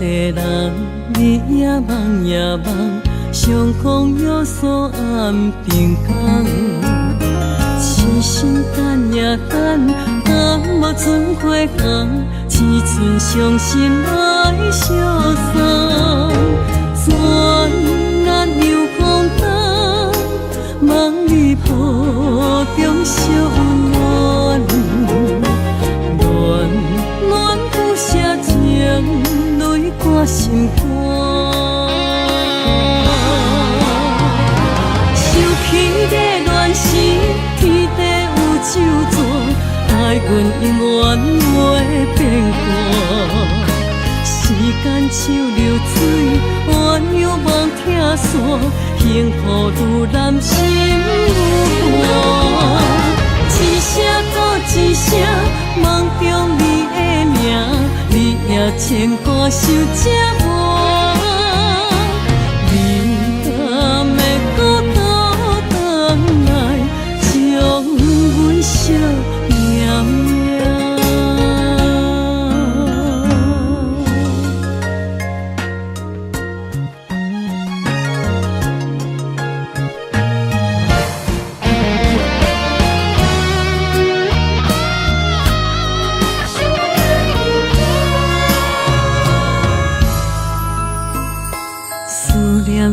个人，你也梦也梦，相逢约锁暗平港。痴心等也等，等无船花红，只剩伤心来相送。转眼又空灯，梦里抱中小暖，暖暖不舍情，泪挂心肝。想起的恋时，天地有咒詛，爱阮永远袂变卦。时间像流水，鸳鸯梦拆散，幸福愈难心愈寒。一声搁一声，梦中你的名，你也牵挂受折磨。你敢会搁倒转来，将阮惜命命？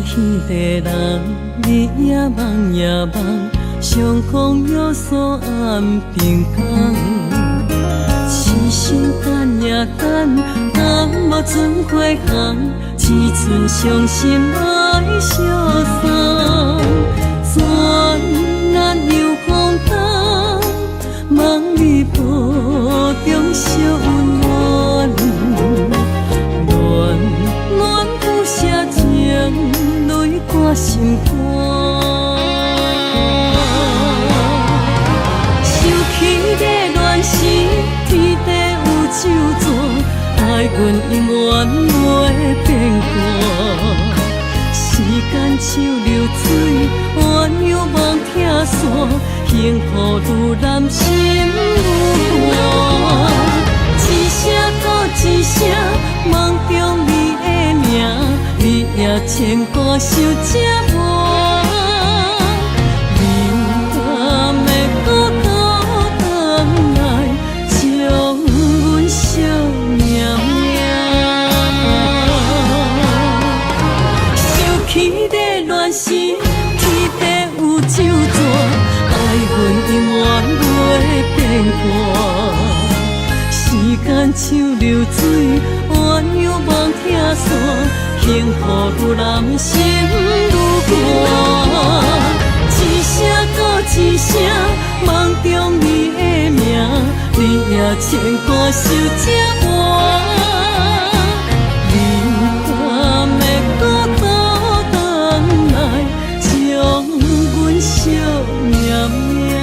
彼个人，你也梦也梦，相逢约锁暗平港。痴心等也等，等无船花红，只剩伤心来相送。转眼又空灯，梦里抱中小暖，暖暖不舍情，泪挂心肝。想起的恋时，天地有咒詛，爱阮永远袂变卦。时间像流水，鸳鸯梦拆散，幸福愈难心愈寒。一声搁一声，梦中你的名，你也牵挂受折磨。你敢会搁倒转来，将阮惜命命？想起的恋时，天地有咒詛，爱阮永远袂变卦。时间像流水，鸳鸯梦拆散，幸福愈难心愈寒。一声搁一声，梦中你的名，你也牵挂受折磨。你敢会搁倒转来，将阮惜命命？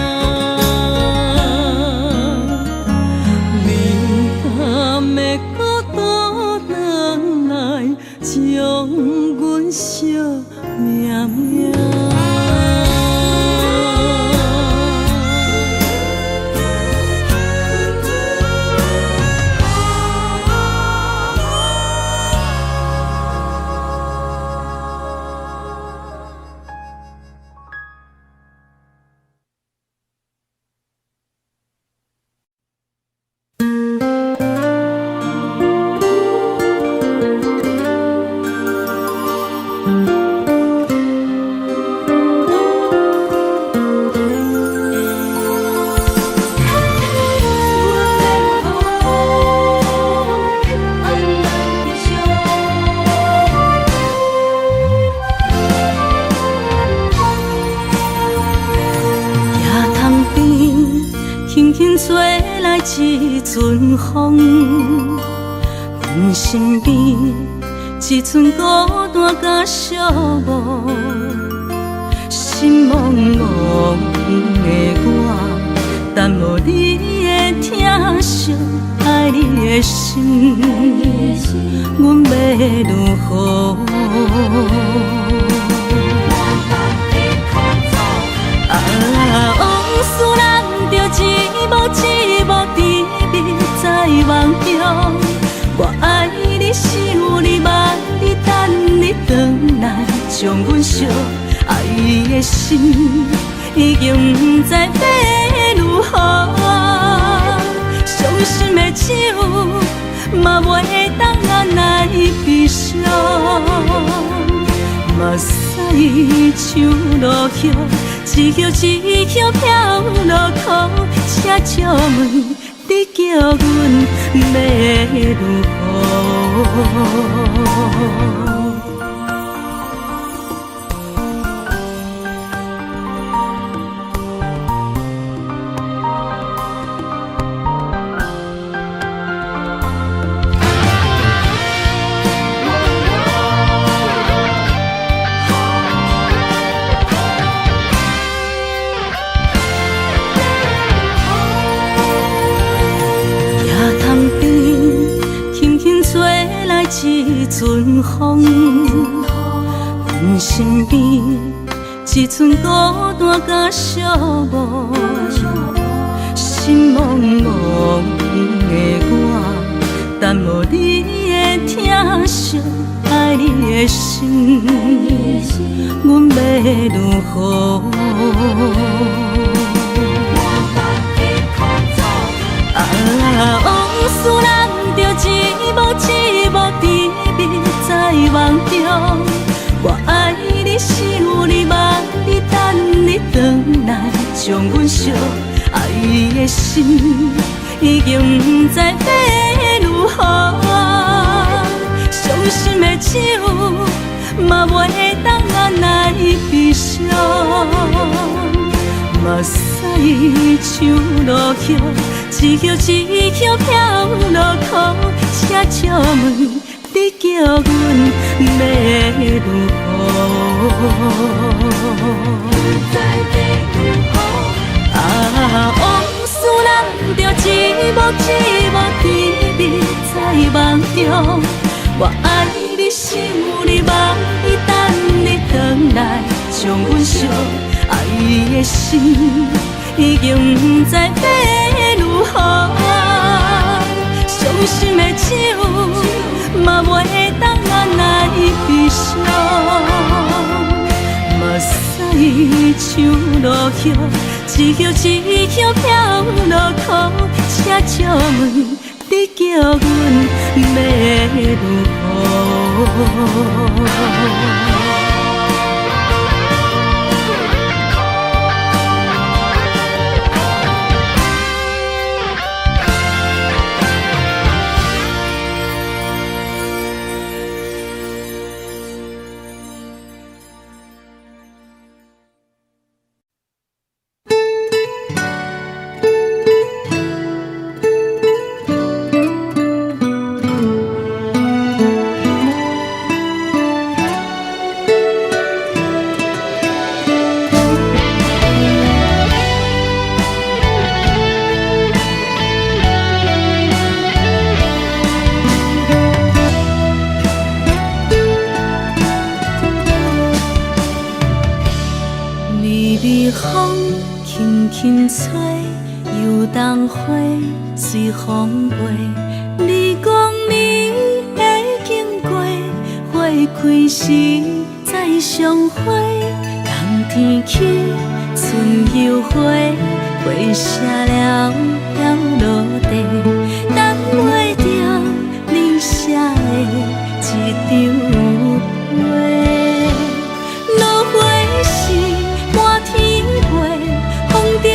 将阮惜命命。一阵风，阮身边一寸孤单甲寂寞，心茫茫的我，等无你的疼惜，爱你的心，阮要如何？往事人着一幕一幕甜蜜在梦中，我爱你想心已经不知要如何，伤心的手嘛袂当按来悲伤，目屎像落叶，一叶一叶飘落土，车借问你叫阮要如何？一阵风，阮身边一阵孤单甲寂寞，心茫茫的我，等无你的疼惜，爱你的心，阮要如何？往事人着一幕一幕甜蜜在梦中，我爱你是有你望你等你回来，将阮惜爱的心已经不知要如何，伤心的手嘛袂当按来悲伤，目屎像落叶。一叶一叶飘落土，车借问你叫阮要如何？往事人着一幕一幕甜蜜在梦中，我爱你是有你望你等你回来，将阮惜爱的心已经不知要如何，伤心的手嘛袂当按来悲伤，目屎像落叶，一叶一叶飘落土，车借问你叫阮要如何？轻吹，游动花随风飞。你讲你会经过，花开时再相会。冬天起，春又回，花谢了要落地，等袂着你写的一张画。落花时满天飞，风中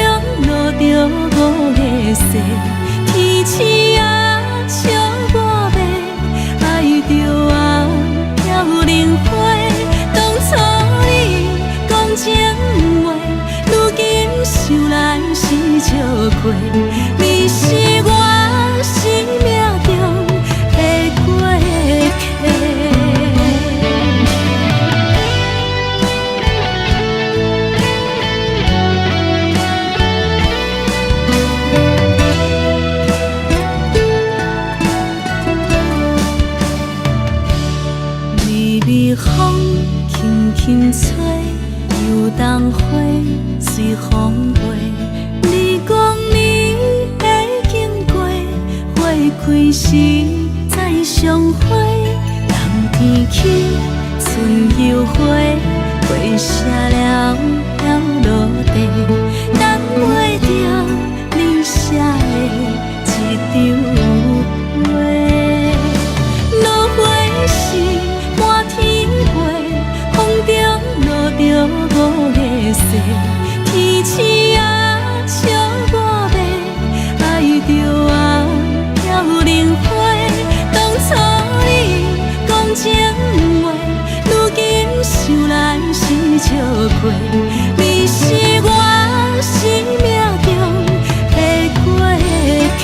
落着五个色，天星啊笑我迷，爱着我飘零花。当初你讲情话，如今想来是笑过，你是我生命中的过客。微微风轻轻吹，游动花随风飞。你讲你会经过，花开时再相会。冬天起，春又回，花谢了飘落地，等袂着你写的一张画。落花是满天飞，风中落着五个色，天星啊笑我迷，爱着啊飘零花。当初你讲情话，如今想来是笑过。你是我生命中的过客。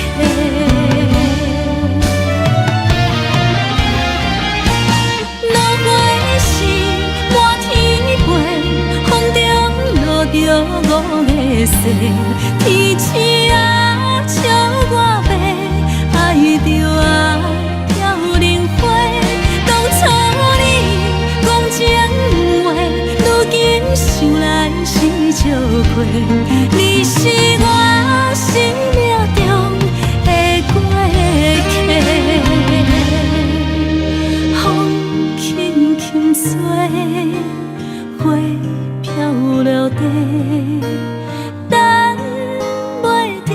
落花是满天飞，风中落着五个色，天星啊笑我迷，爱着啊飘零花。当初你讲情话，如今想来是笑过。你是我生命中的过客。风轻轻吹，花飘落地，等袂着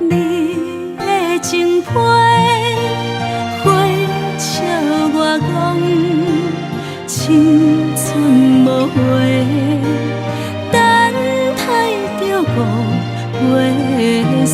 你的情批。花笑我讲青春无悔，等待着五月雪。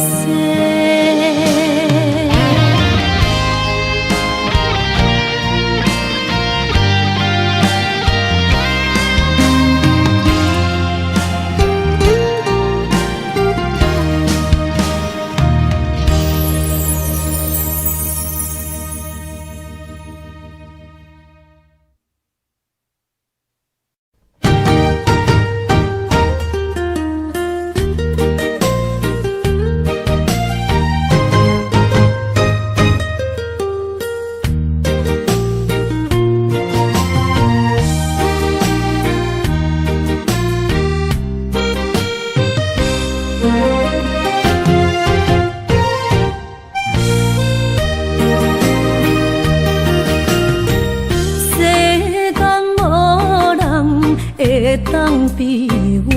会当比我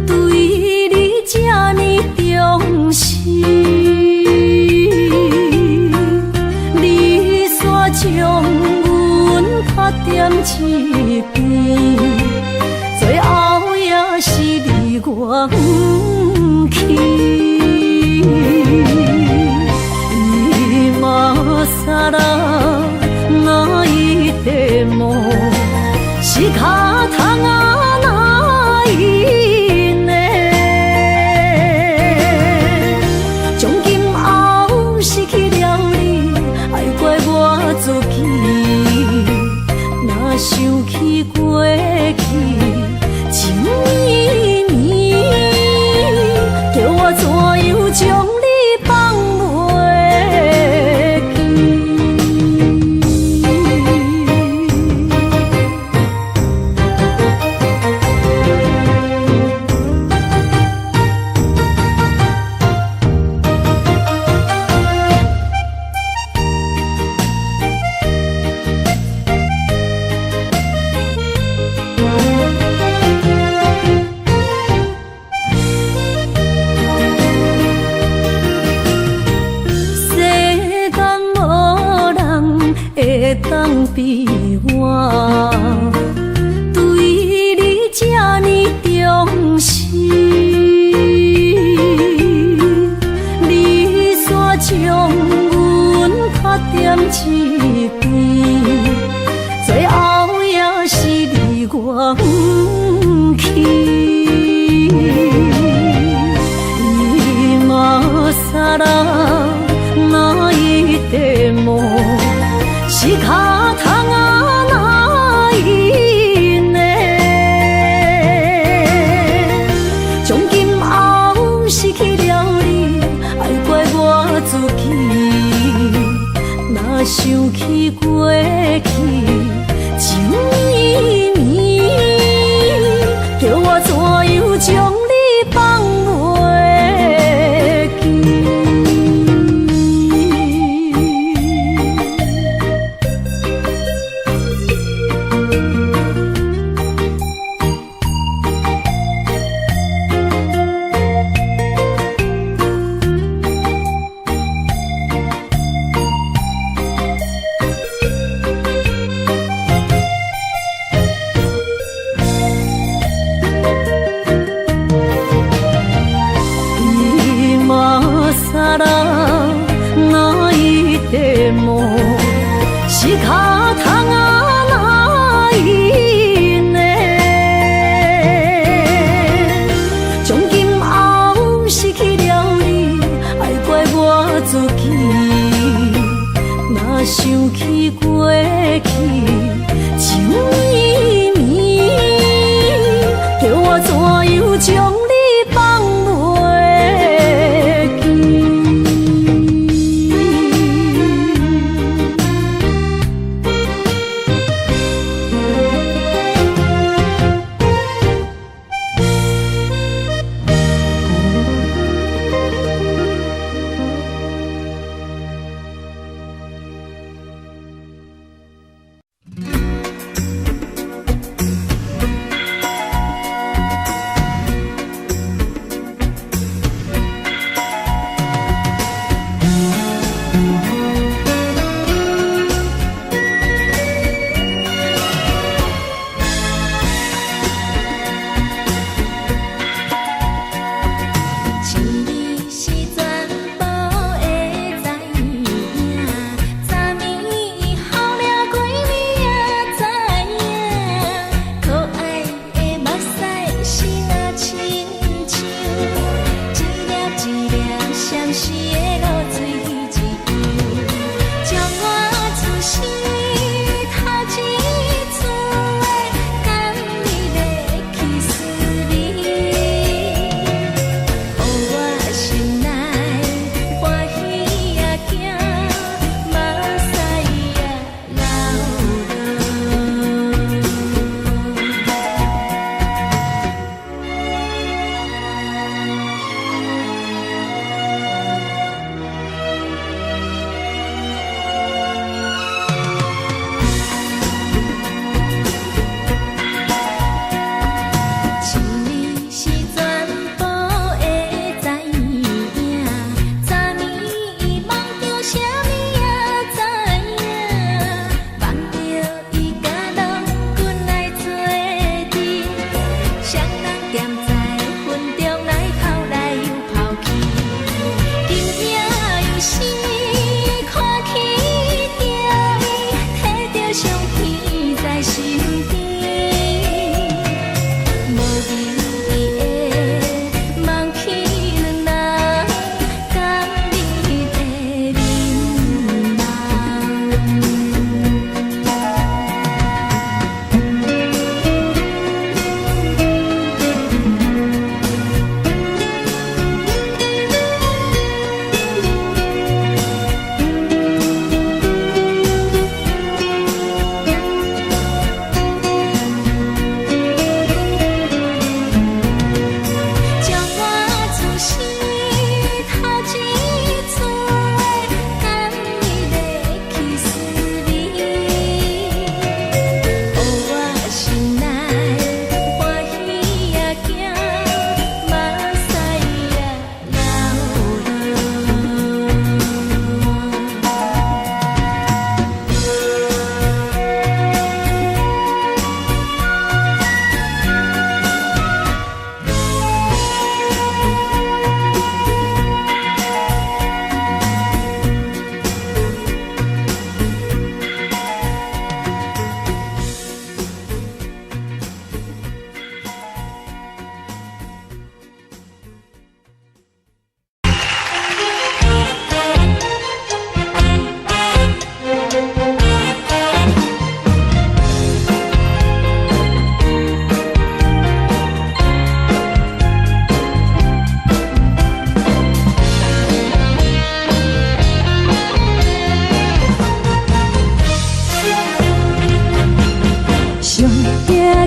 对你这呢重视，你煞将阮拍点一边，最后也是你我不去。今さら泣いても仕方がないね。从今后失去了你，爱怪我自己。若想起过去情绵绵，叫我怎样将你放袂记？会当比我对你这呢重视，你煞将阮拍点一边，最后也是你我不去。今さら泣いても仕方が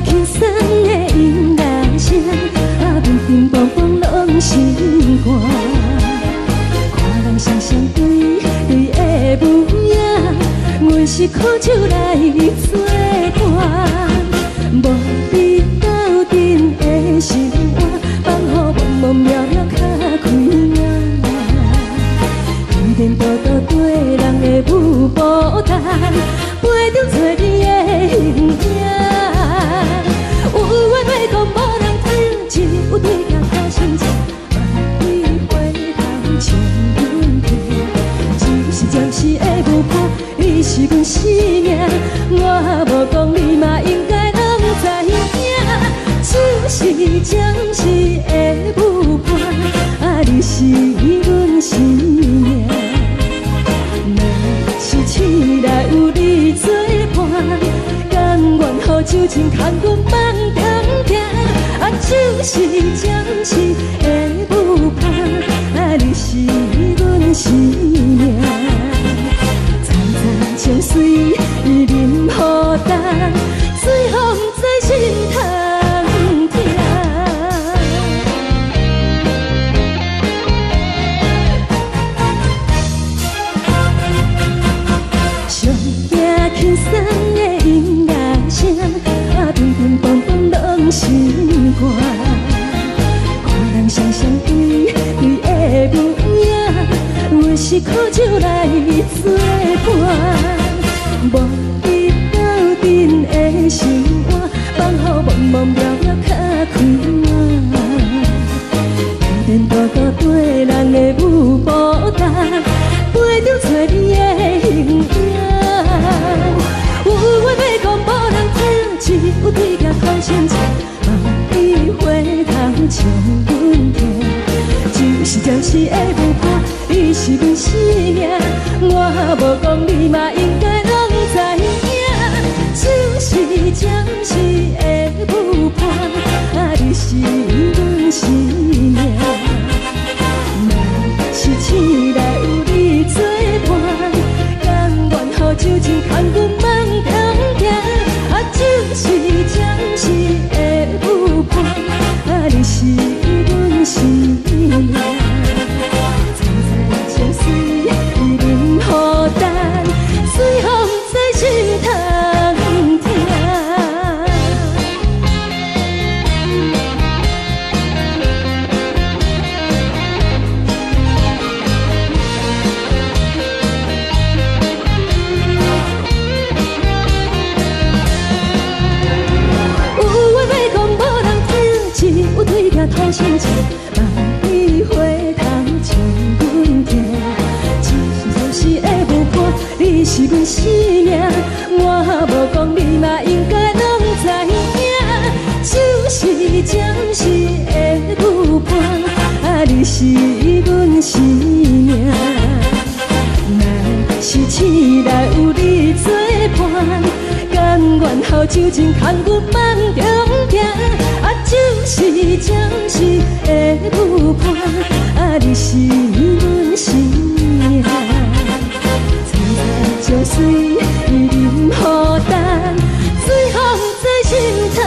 轻松的音乐声，平平淡淡拢心肝。看人双双对对的舞影，阮是苦酒来作伴。无你斗阵的生活，放予茫茫渺渺较开眼。颠颠倒倒对人的舞步弹，陪着做你的形影。 有话要讲，无人听；有对镜头心情，万里回头唱阮听。就是暂时的舞伴，你是阮生命。我无讲，你嘛应该拢知影。就是暂时的舞伴，你是阮生命。若是醒来有你作伴。 甘愿予酒精牵阮放长行，就是暂时的舞伴，你是阮生命。惨惨情水任何等，随风在心头听。上惊轻松的音乐。 平平淡淡拢心肝，看人双双对对的舞影，阮是苦酒来作伴。无你斗阵的生活，放予茫茫渺渺较开眼。颠颠倒倒对人的舞步弹，陪着做你的形影。有话要讲，无人听。 有对镜头心情，望你回头唱阮听。就是暂时的舞伴，你是阮生命。我无讲，你嘛应该拢知影。就是暂时的舞伴，你是阮生命。若是醒来有你作伴，甘愿予酒精牵阮放长行。 就是暂时的舞伴，你是阮生命。惨惨情水任何等，随风在心头听。有对镜头心情，望你回头唱阮听。就是暂时的舞伴，你是阮生命。我无讲，你嘛应该。头酒精牵阮梦中行，啊，就是的舞伴，啊，你是阮生命。青菜椒水伊啉予等，水风在心头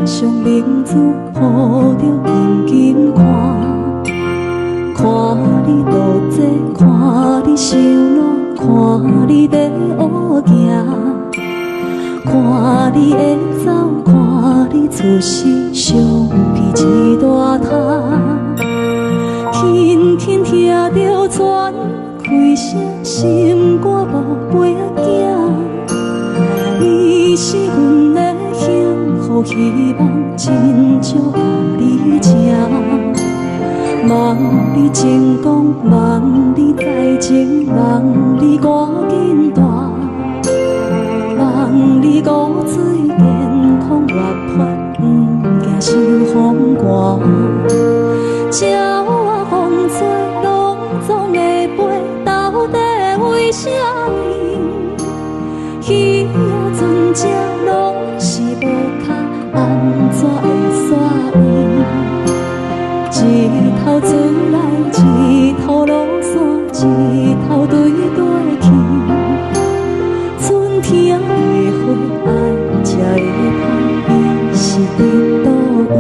行。上名字抱着紧紧看，看你独坐，看你受难，看你在乌行。看你会走，看你出世，伤悲一大摊。轻轻听着船开声，心肝无飞仔行。你是阮的幸福希望，真少甲你情。望你成功，望你再情，望你赶紧大。望你骨髓健康活泼，不惊受风寒。鸟仔风吹，拢总会飞，到底为什么？鱼仔船只拢是无脚，安怎会煞伊？一头船来，一头落山，一头对对去。春天的花爱吃的香，伊是伫倒位？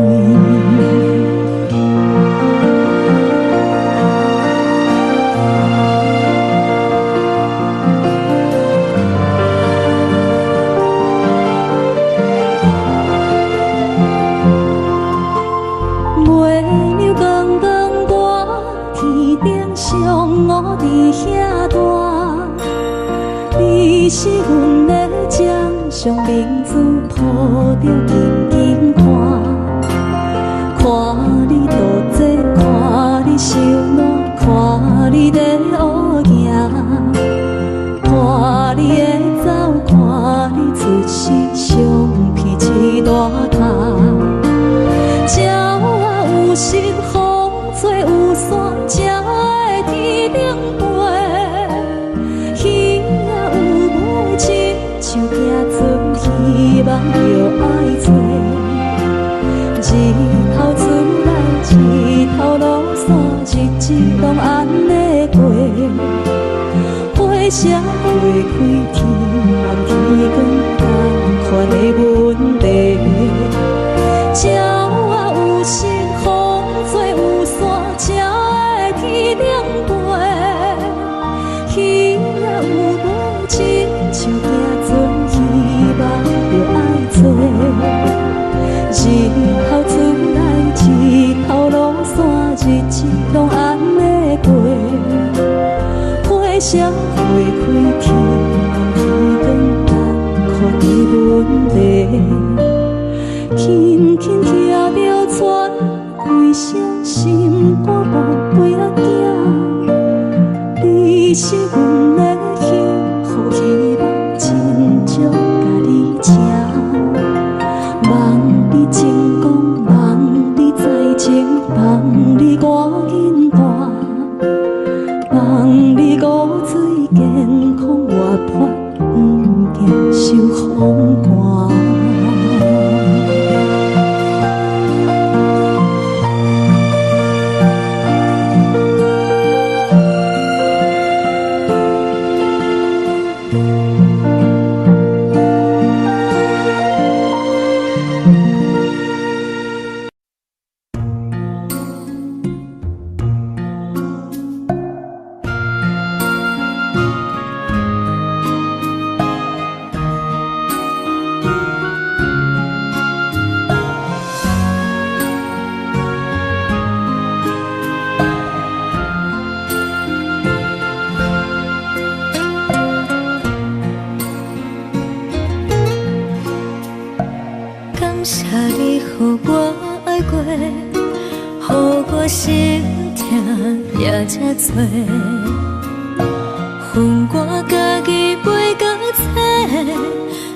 月亮光光大，天顶上乌伫遐大。你是阮的掌上明珠，抱着紧紧看。看你独坐，看你受难，看你在乌行。看你会走，看你出世，伤悲一大摊。鸟仔有心，风吹有伞，才会天顶飞。像行船，希望着爱做。一头船来，一头落山，日子拢安尼过。花谢花开，天暗天光，同款的问题。鸟仔有心，风吹有伞，才会天顶飞。鱼仔有无情，像行船，希望着爱做。一头船来，一头落山，日子拢安尼过。花谢花开，天暗天光，看你问题。轻轻听着船开声，心肝无飞仔行。你是阮的幸福希望，真少甲你请。望你成功，望你再情，望你赶紧大。望你骨髓健康活泼，不惊受风寒。这多，恨我家己袂到切，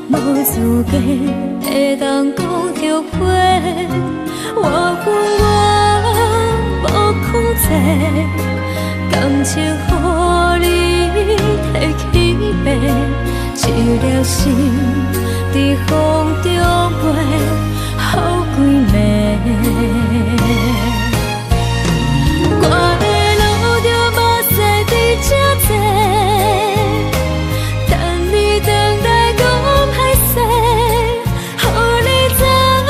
无资格会当讲着话。我恨我无控制，感情予你摕去卖，一粒心伫风中飞，好几暝。这多，等你回来讲歹势，予你知影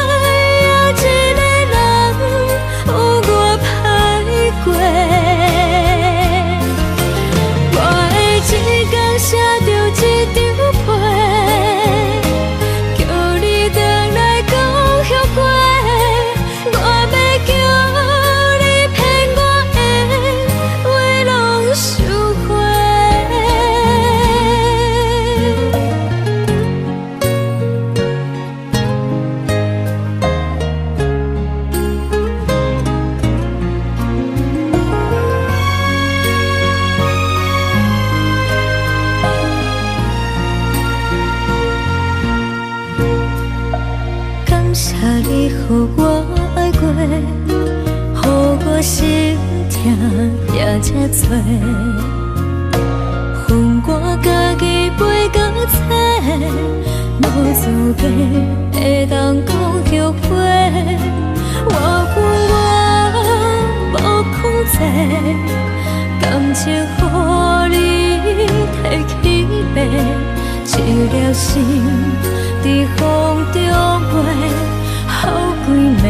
心痛也这多，恨我家己袂到切，无资格会当讲后悔。我恨我无控制，感情予你提起白，一粒心伫风中飞，好几暝。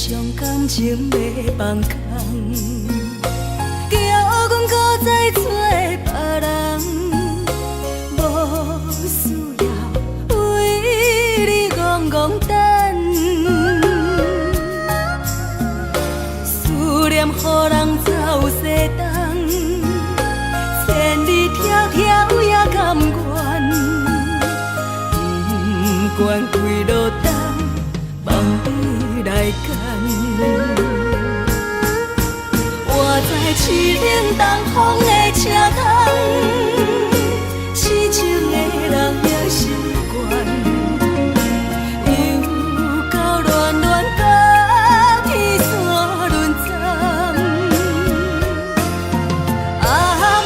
将感情要放空，叫阮搁再找别人，无需要为你戆戆等，思念予人走西东，千里迢迢也甘愿，不管几落冬，梦伊来干。我在凄冷东风的车窗，痴情的人也习惯，又到恋恋甲天山沦陷。啊，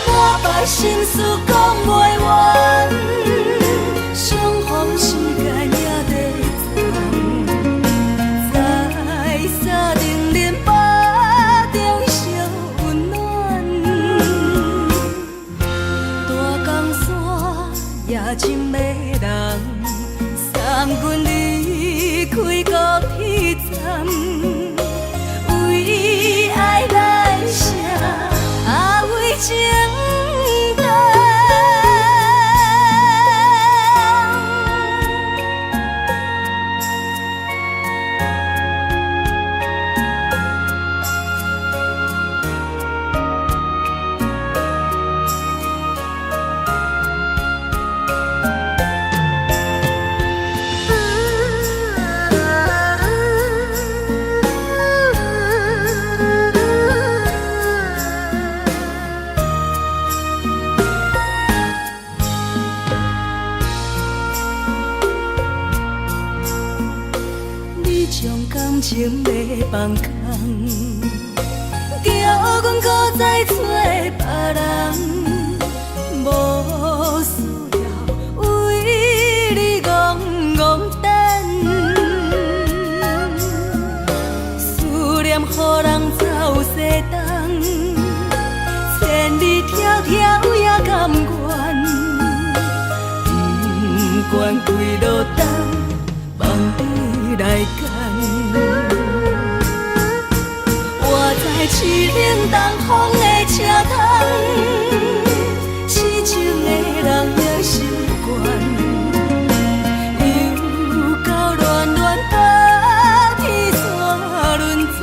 满腹心事讲袂完，相逢时间也在站，在沙定林北中烧温暖，大江山夜深的人，送阮离开高铁站，为爱来写，为情动。将感情要放空，叫阮搁再找别人，无需要为你戆戆等，思念予人走西东，千里迢迢也甘愿，不管几落冬，梦伊来干。我在凄冷东风的车窗，痴情的人也习惯，又到恋恋甲天山沦陷。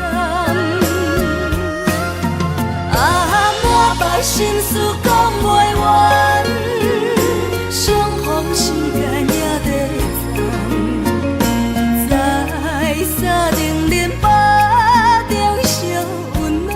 啊，满腹心事讲袂完，相逢时间也在站，在沙定林北中烧温暖，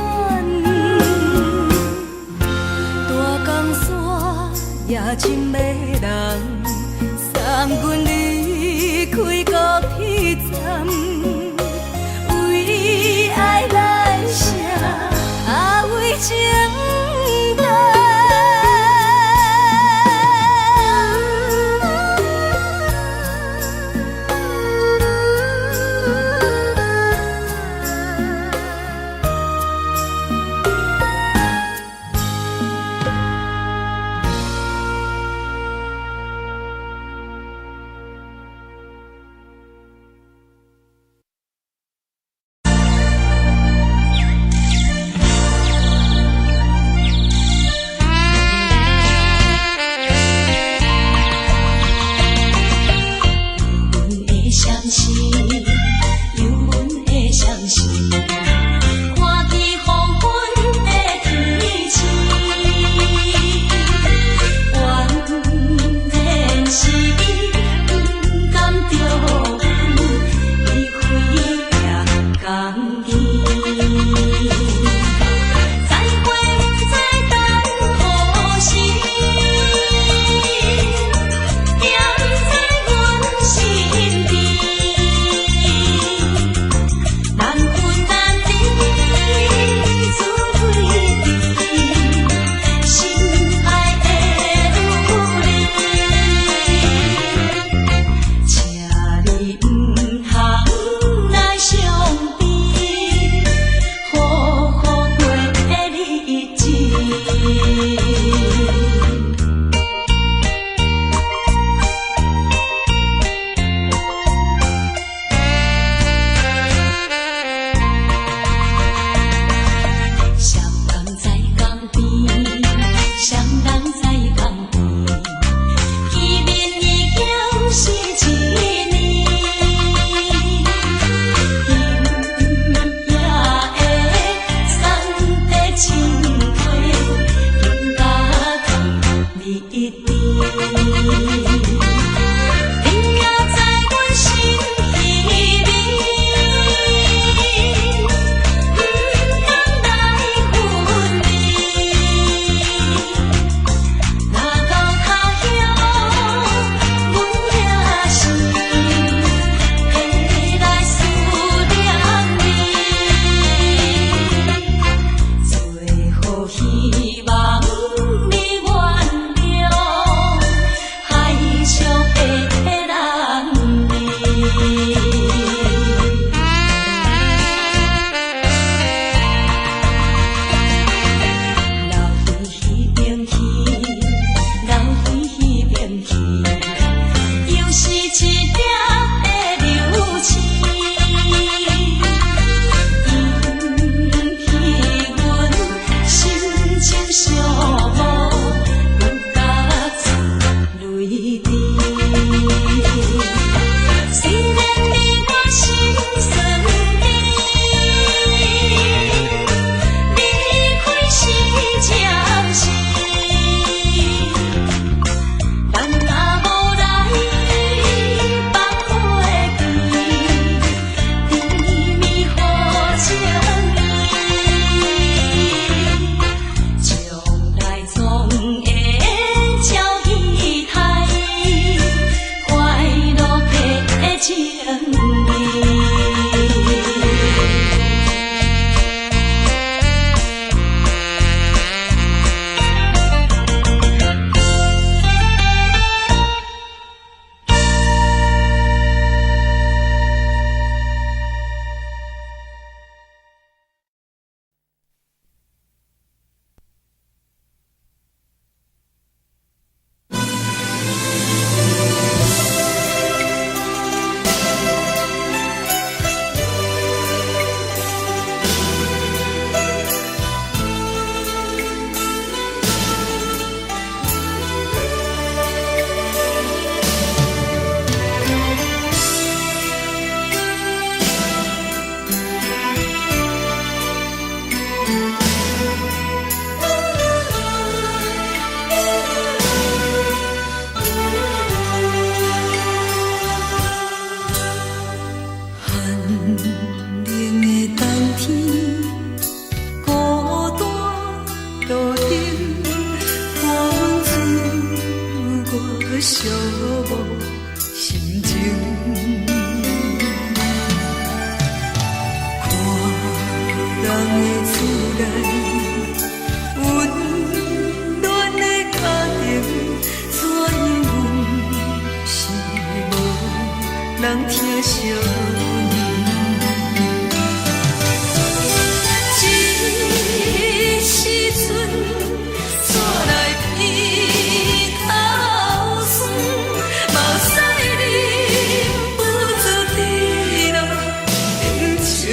故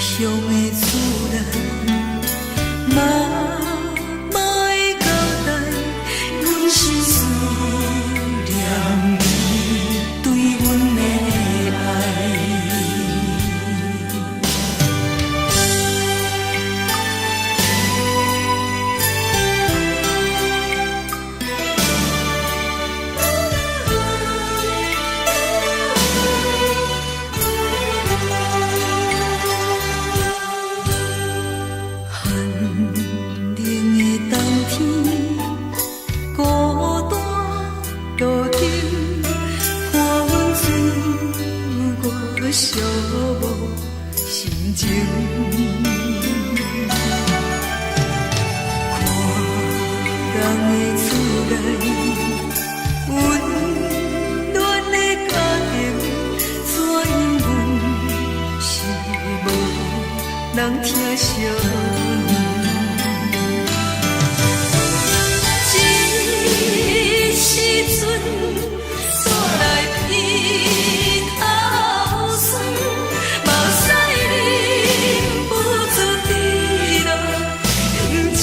乡的厝内，嘛嘛会交代，阮是思念你对阮的爱。寂寞心情，看人的厝内温暖的家庭，怎因阮是无人疼惜阮？这时阵煞来鼻头酸，目屎忍不住滴落眼睛。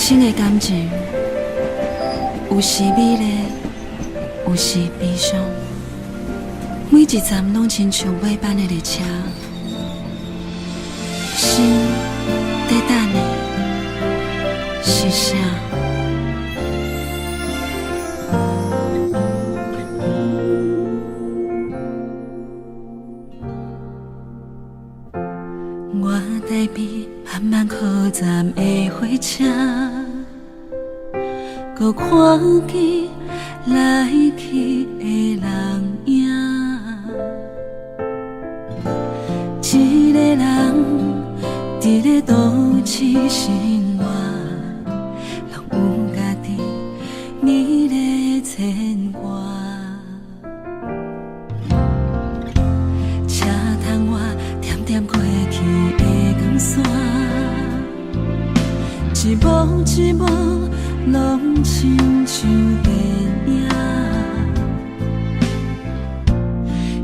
生的感情，有时美丽，有时悲伤，每一站拢亲像尾班的列车，心在等你，是啥？我台北慢慢靠站的火车，搁看见来去的人影。一个人伫咧都市生活，拢有家己美丽牵挂。车窗外点点过去的光线，一幕一幕拢亲像电影。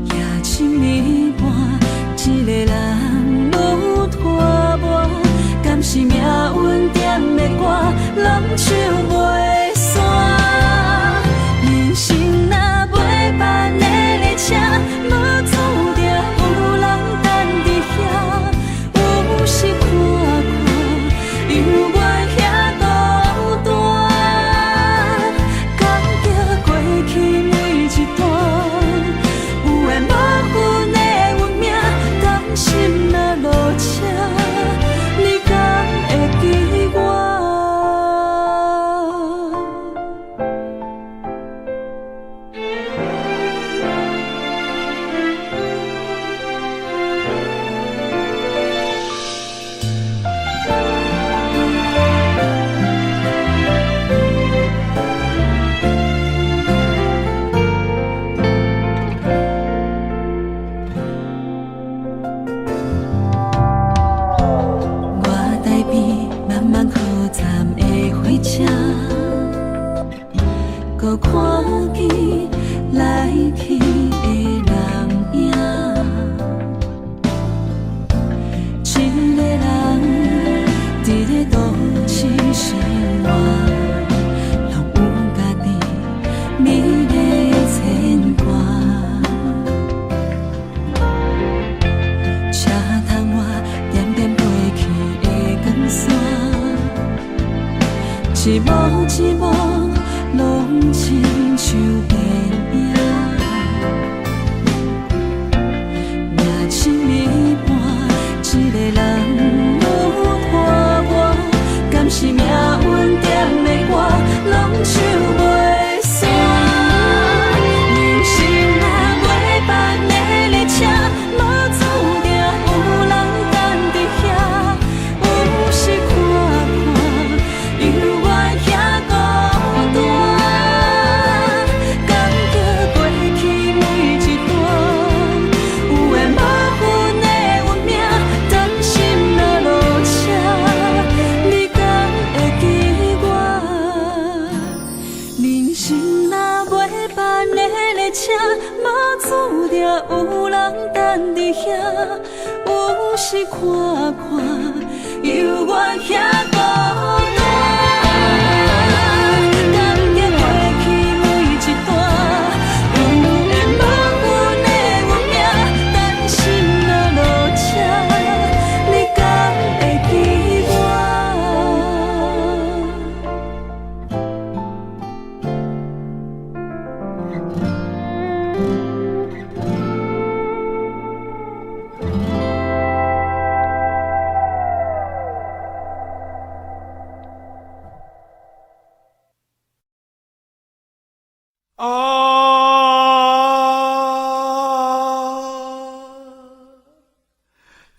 夜深暝半，一个人愈拖磨，敢是命运点的歌，拢唱袂煞。人生若尾班的列车，无注定有人等伫遐。有时看看，犹原遐孤单，感激过去每一段，有缘无份的运命，甘心若落车，你敢会记我？我台北慢慢靠站的火车，搁看见来去的人影。一个人伫咧都市生活，拢有家己美丽牵挂。车窗外点点飞去的光线，一幕一幕拢亲像电影。夜深暝半，一个人愈拖磨，敢是命运点的歌，拢唱袂煞。人生若尾班的列车，无注定有人等伫遐。有时看看，犹原遐孤单，感激过去每一段，有缘无份的运命，甘心若落车，你敢会记我？人生若尾班的列车，无注定有人等伫遐。有时看看，犹原遐孤单，感激过去每一段，有缘无份的运命，甘心若落车，你敢会记我？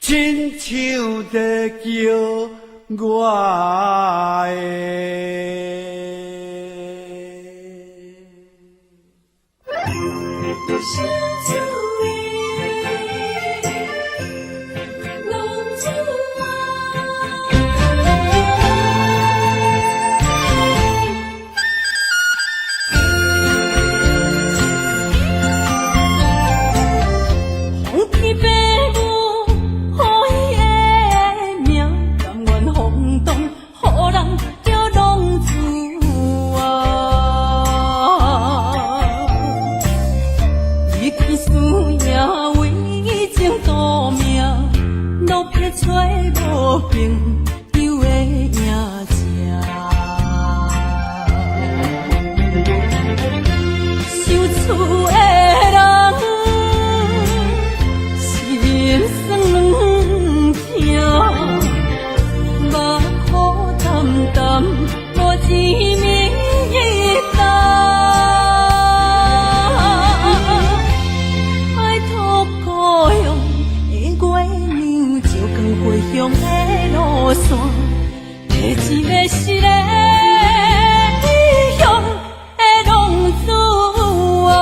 亲像在叫我红天白雾，好伊的命，甘愿轰动，予人叫朋友的影子。受厝的人心酸软痛，目苦淡淡无一面一担。爱托故乡的月亮，照光回乡的路线，提一个失个异乡的浪子啊。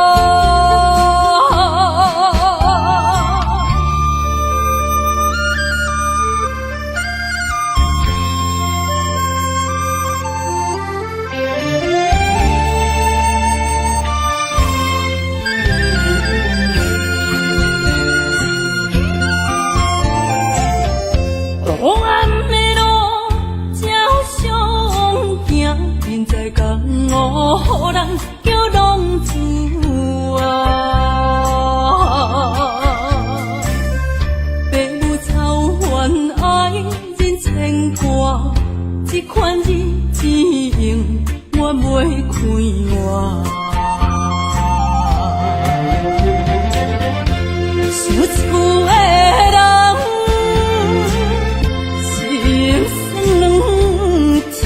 黑暗的路，照常行，明知江湖人叫浪子啊。父母操怨爱人牵挂，这款日子用我袂开换。受厝的人心酸软痛，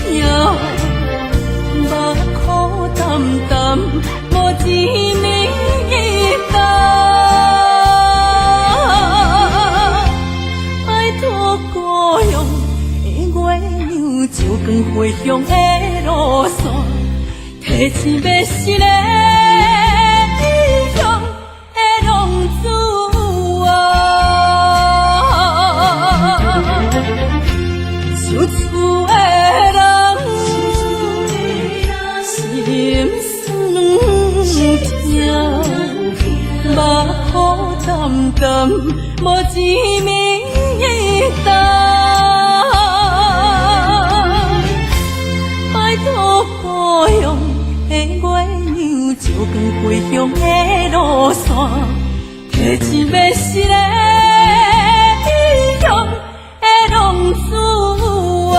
目苦淡淡无一面一担。爱托故乡的月亮，照光回乡的路线，提一要失个异乡的浪子啊。受厝的人心酸软痛，目苦淡淡无一面一担。爱托故乡的月亮，照光回乡的路线，提一要失个异乡的浪子啊。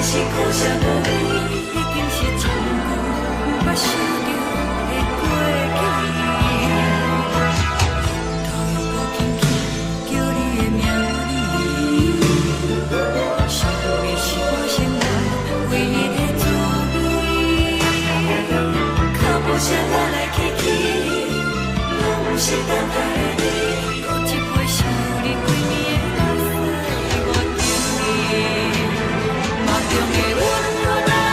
是苦涩无味，已经是一句无法想着的过去。头又无轻轻叫你的名字，想的是我心内唯一的滋味。脚步声来来去去，拢不是等待的你，喝一杯想你几年的目屎，我等你。梦中的温柔。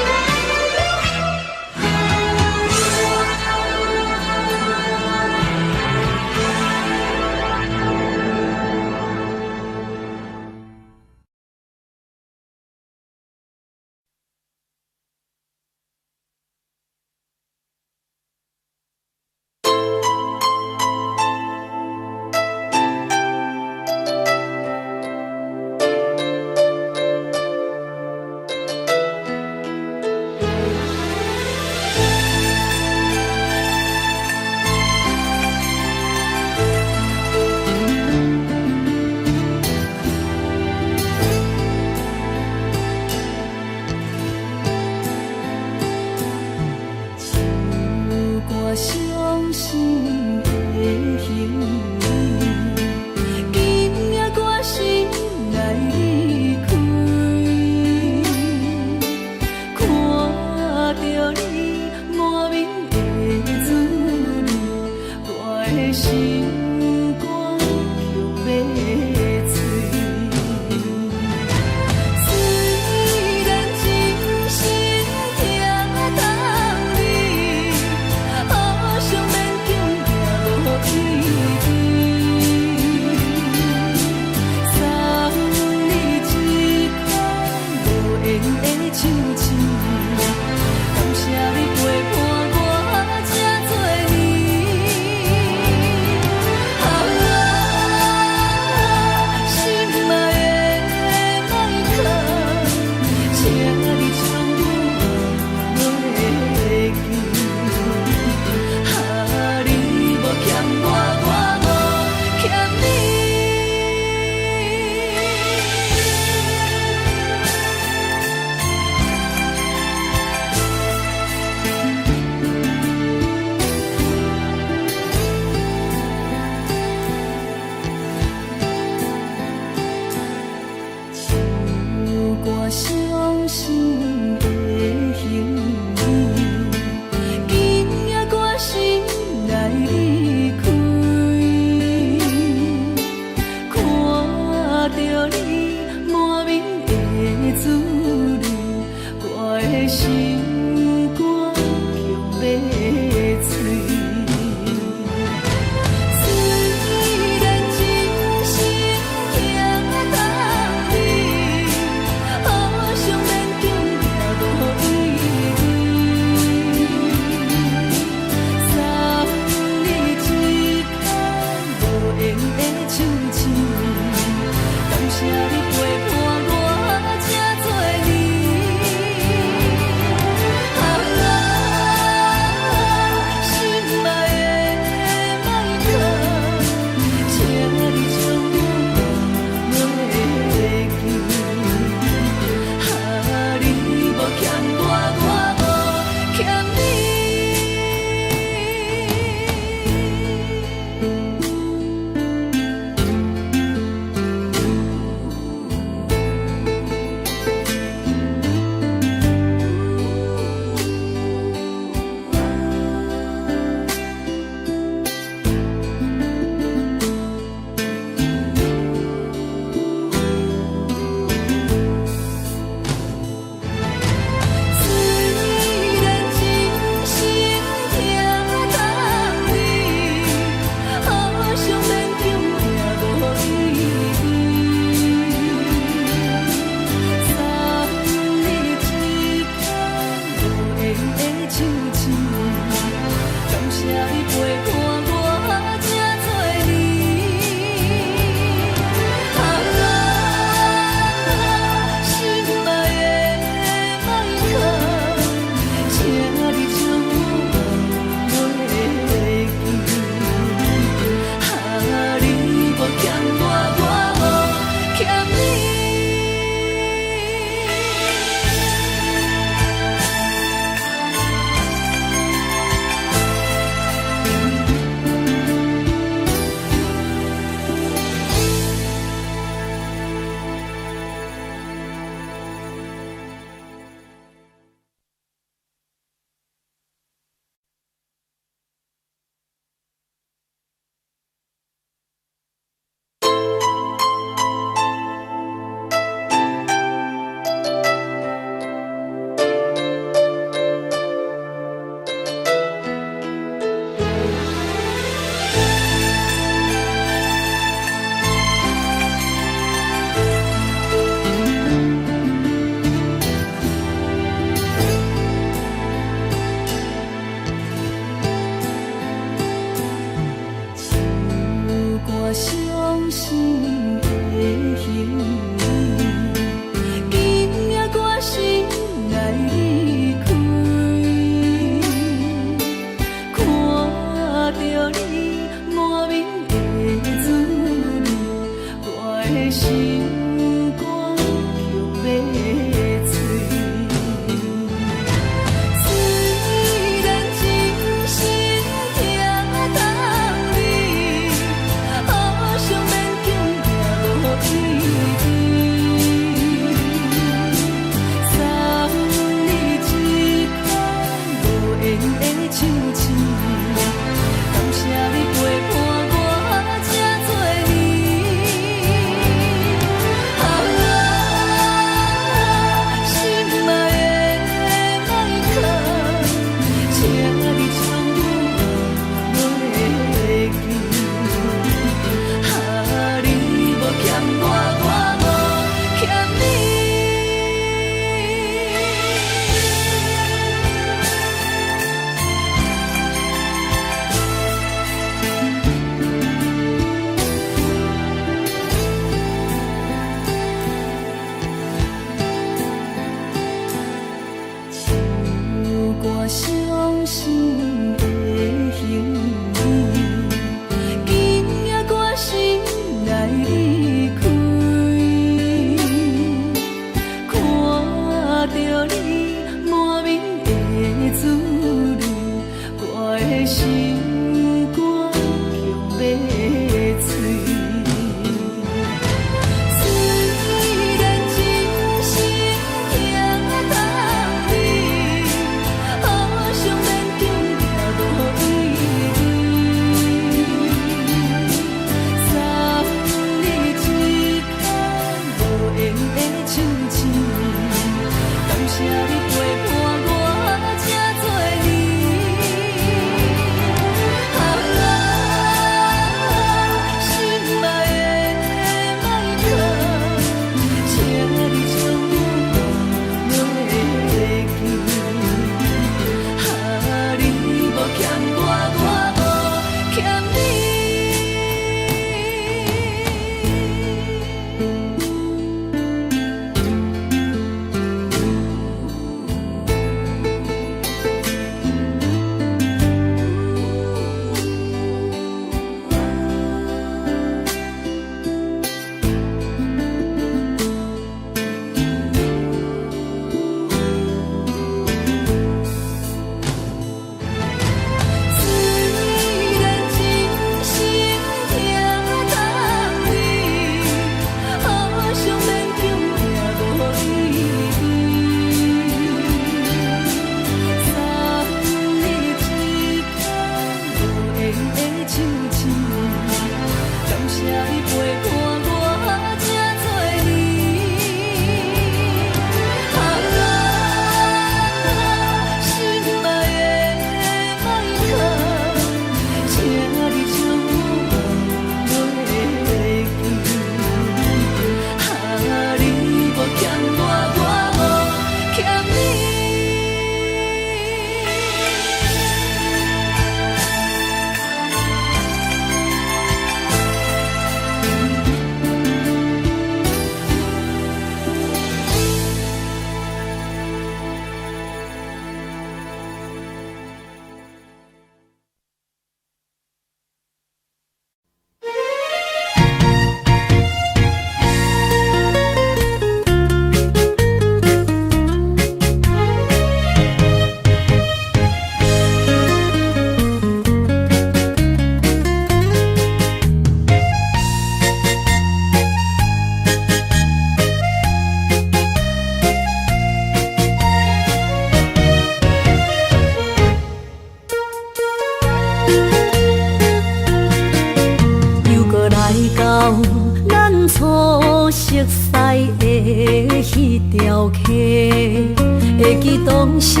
迄条溪，会记当时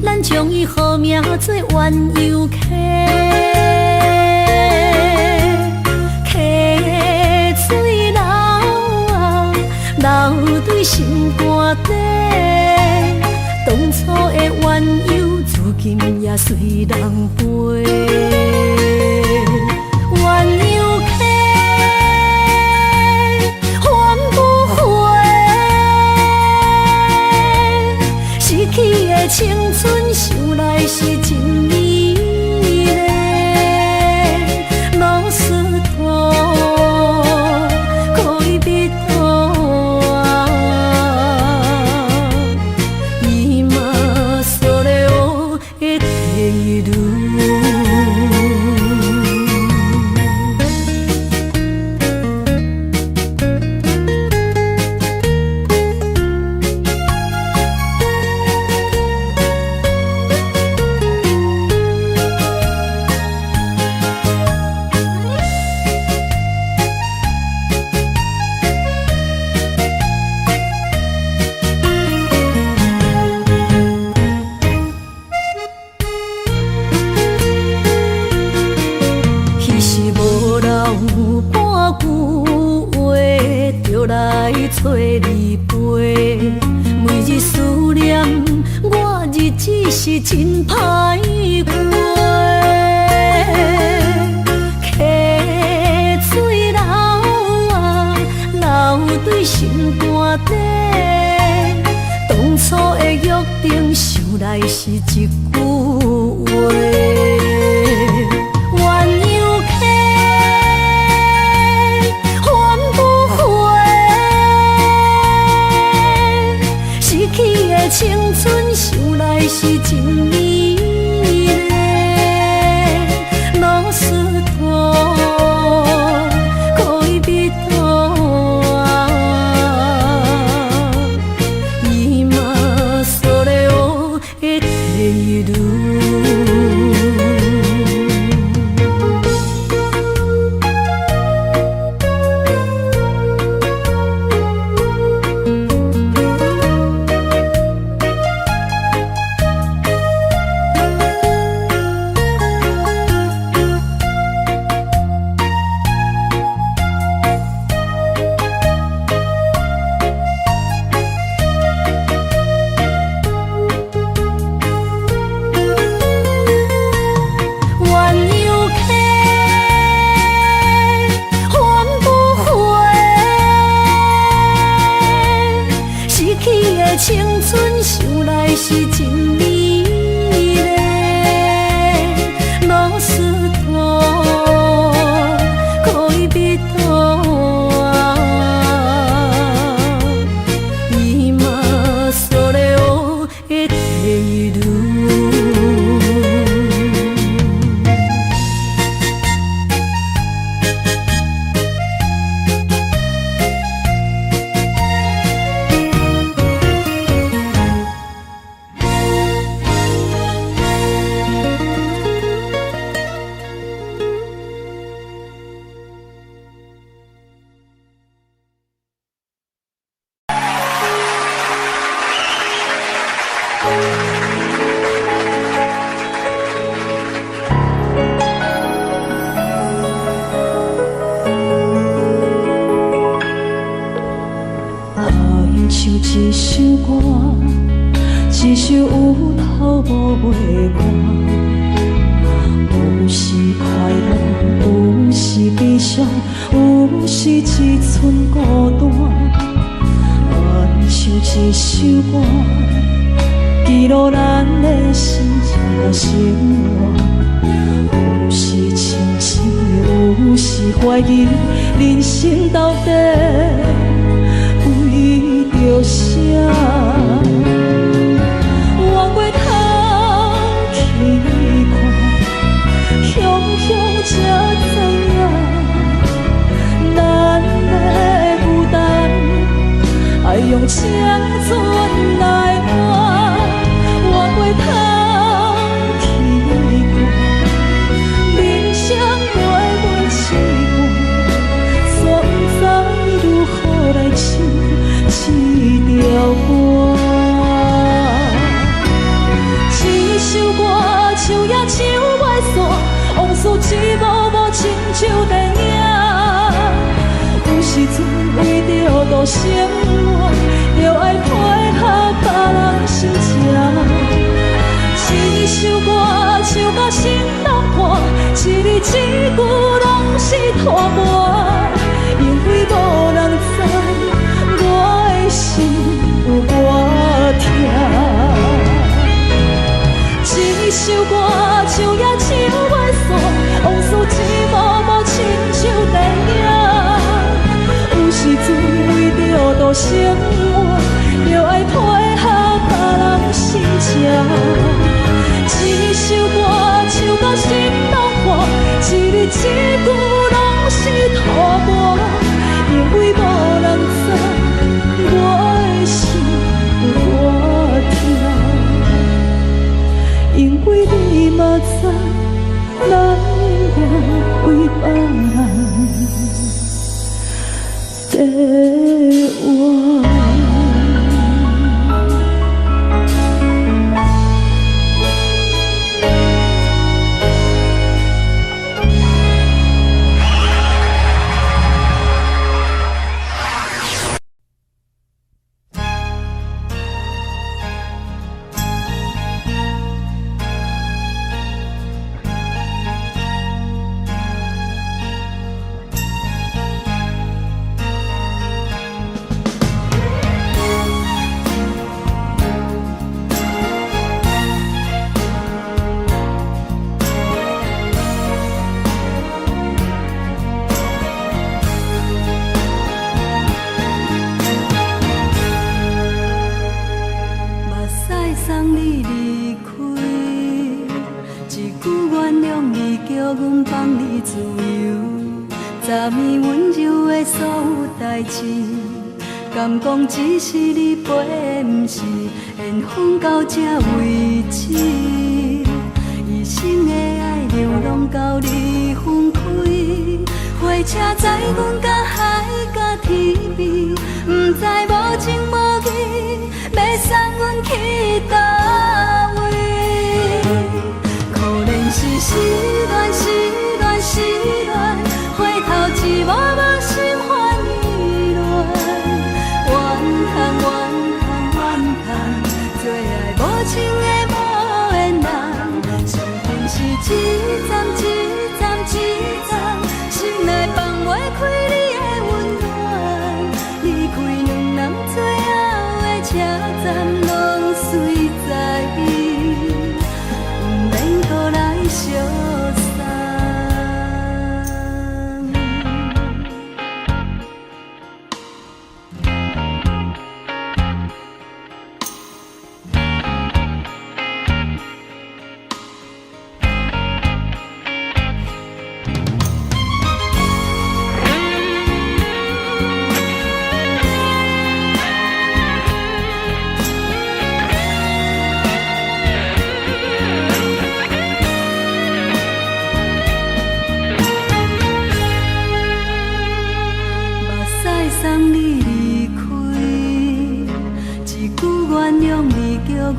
咱将伊号名做鸳鸯溪。溪水流啊，流对心肝底。当初的鸳鸯，如今也随人飞。鸳鸯溪，还不回。逝去的青春，想来是真美丽。老师徒，可以别途啊，伊嘛所了的地路。找你陪，每日思念，我日子是真歹过。溪水流啊，流对心肝底。当初的约定，想来是一句话。青春想来是真美丽，老师徒可以别途啊，伊嘛所了的地路。青春想来是真美丽，老师徒可以别途啊，伊嘛所了的地路。一首歌，一首有头无尾歌，有时快乐，有时悲伤，有时一寸孤单。原唱一首歌，记录咱的心情生活，有时清醒，有时怀疑，人生到底为着啥？往过头去看，雄雄才知影，咱的负担爱用青春来换。往过头去看，人生短短一半，煞不知如何来唱一条。拖磨，因为无人知我的心有多痛。一首歌唱也唱袂煞，往事一幕幕亲像电影。有时阵为着度生活，就爱配合别人心情。一首歌唱到心拢破，一字一句拢是拖磨，因为无人知我的心有多痛，因为你嘛知，咱我为别人在活。敢讲只是你陪，不是缘分到这为止。一生的爱流浪到你分开，火车载阮甲海甲天边，不知无情无义，要送阮去倒位？可怜是失恋，失恋，失恋，回头一幕幕心烦意乱。怨叹，最爱无情的无缘人，伤痕是一站一站一站，心内放袂开你的温暖。离开两人最后的车站，拢随在伊，不免搁来相送。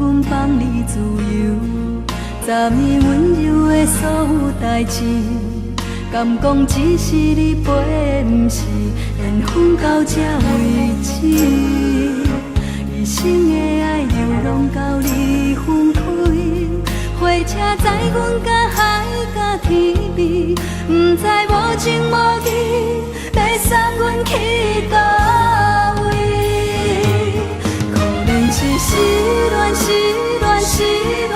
阮放你自由，昨暝温柔的所有代志，敢讲只是你陪，不是缘分到这为止。一生的爱流浪到你分开，火车载阮甲海甲天边，不知无情无义，要送阮去倒位？可怜是失恋，失恋，失恋，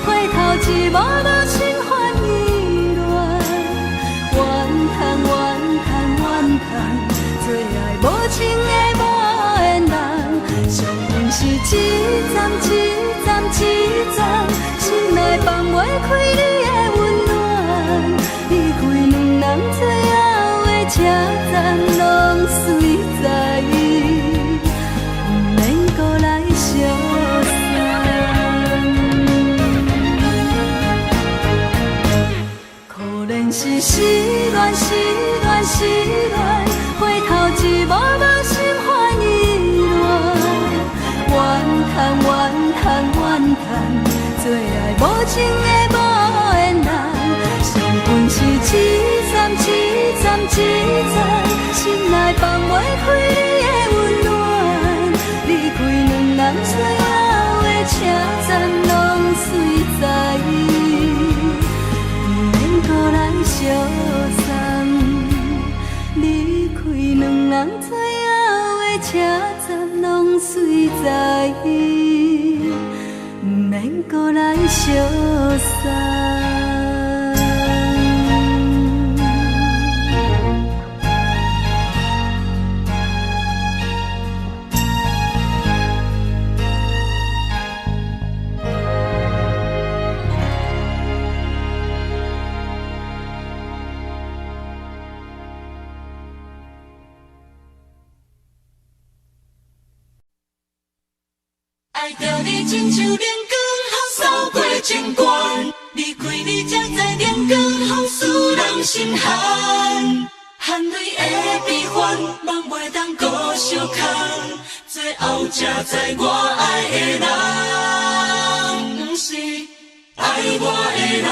回头一幕幕心烦意乱。怨叹，最爱无情的无缘人，伤痕是一站一站一站，心内放袂开你的温暖。离开两人最后的车站，拢随在伊，不免搁来相送。可怜是失恋，失恋，失恋，回头一幕幕心烦意乱。怨叹，最爱无情的无缘人，伤痕是一站一站一站，心内放袂开你的温暖。离开两人最后的车站，拢随在伊，不免搁来相送。风水在，免搁来相送。爱着你亲像连光雨扫过情关，离开你才知连光风使人心寒。含泪的悲欢，望袂当搁相牵，最后才知我爱的人，不是爱我的人。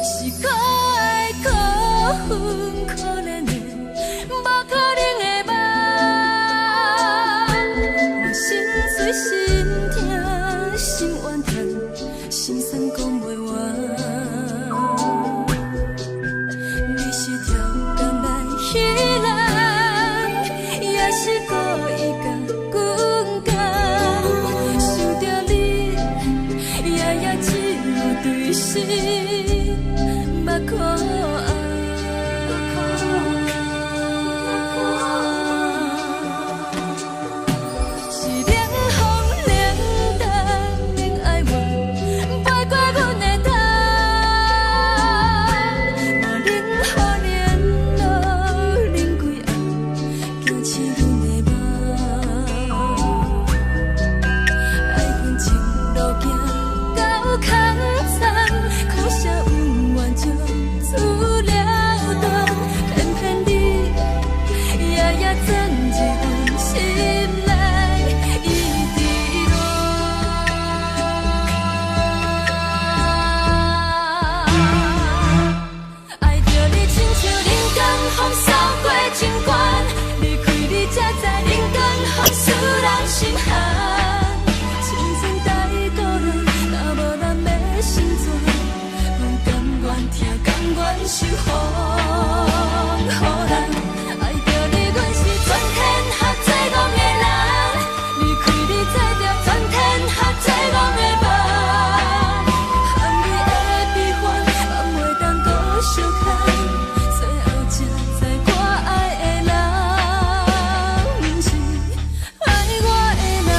是可爱可恨可怜的，无可能的梦。我心碎心痛心怨叹，心酸讲袂完。你是条工来彼人，也是故意甲阮讲，想着你，夜夜只有对视。目眶红，是冷风冷淡免爱我，飞过阮的头，嘛冷雨连落冷几暗，惊醒阮的梦。爱恨情路行到空残，苦涩有怨就出了断，偏偏你夜夜钻入阮心内，一直乱。爱着你亲像冷光风扫过情关，离开你才知冷光风使人心寒。青春带过来，若无咱要心怎？甘愿受风雨人，爱着你，阮是全天下最戆的人。离开你，才着全天下最戆的梦。含泪的悲欢，望袂当搁相牵，最后才知我爱的人，不是爱我的人。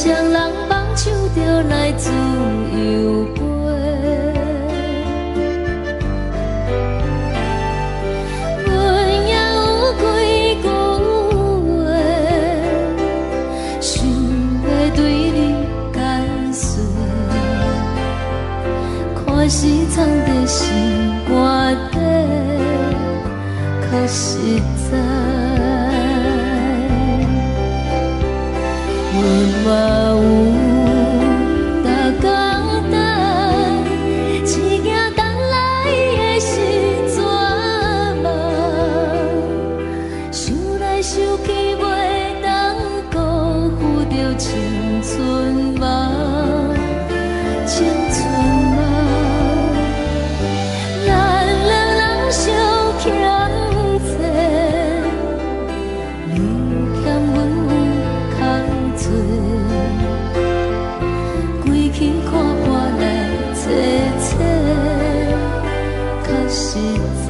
双人放手就来自由飞。阮也有几句话，想要对你解说，可是藏在心肝底，较实在。阮嘛有逐工等，一件等来的是绝望，想来想去袂当辜负着青春梦，青春梦。咱两人相欠债，你欠阮有空做，归去看破来切切，较实在。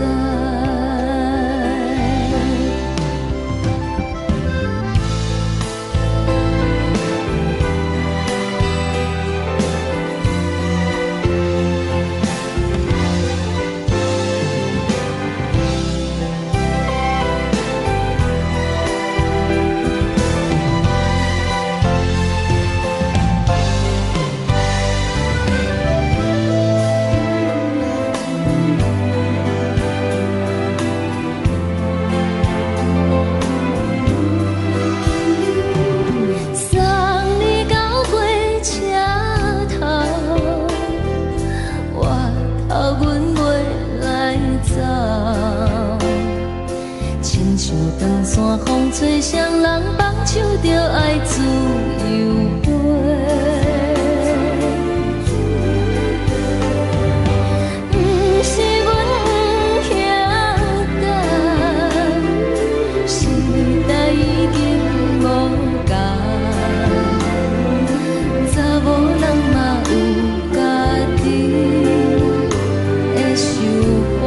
风吹双人放手就爱自由飞，不是阮不晓等，时代已经无同，查某人嘛有家己的想法。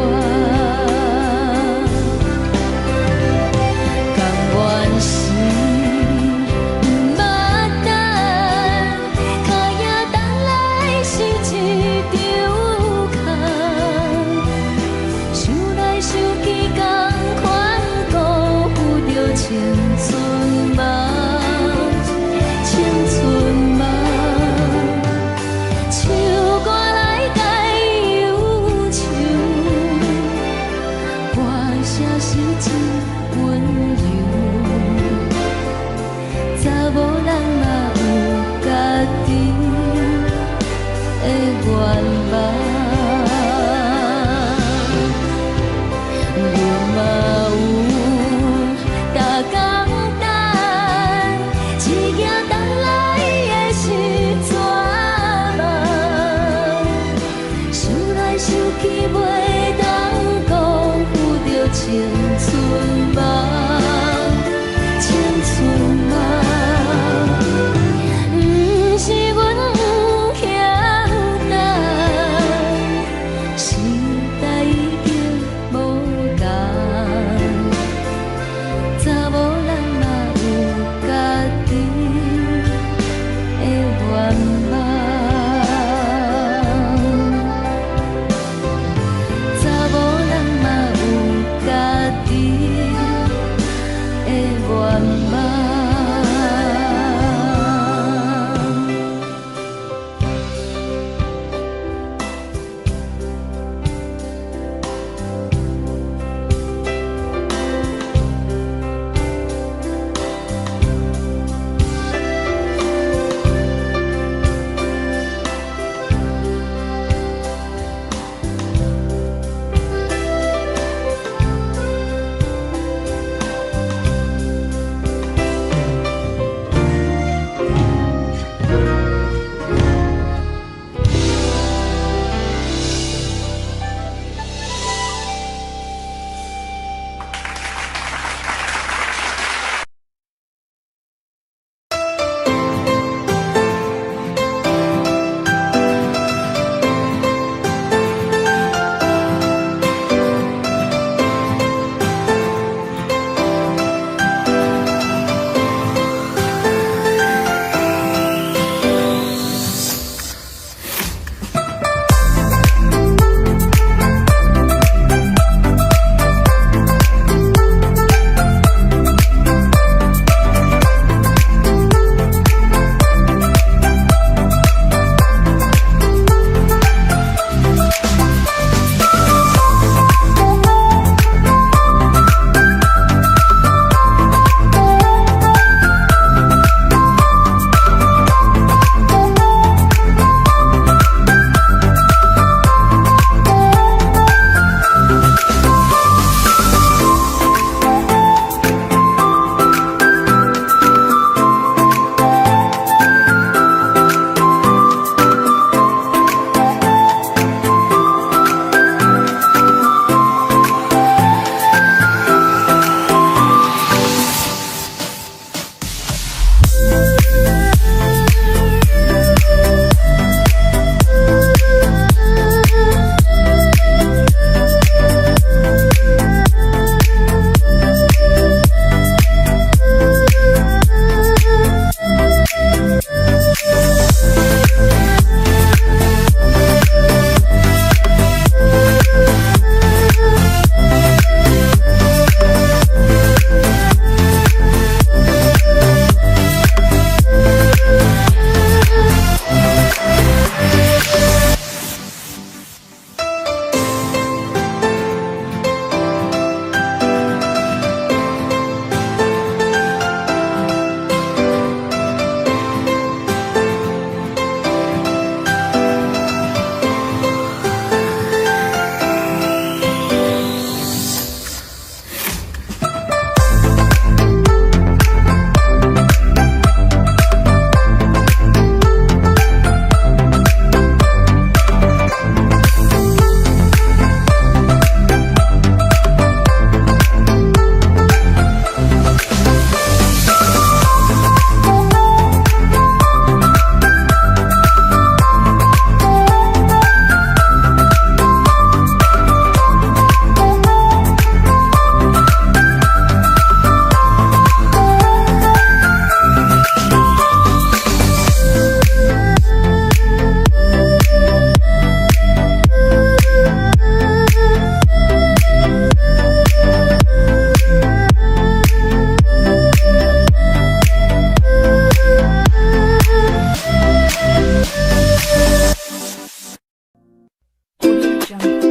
青春梦，青春梦，唱歌来解忧愁，歌声是真温柔，查某人嘛有家己的愿望。青春梦，青春梦，不是阮不晓等，时代已经无同，查某人嘛有家己的愿望。掌。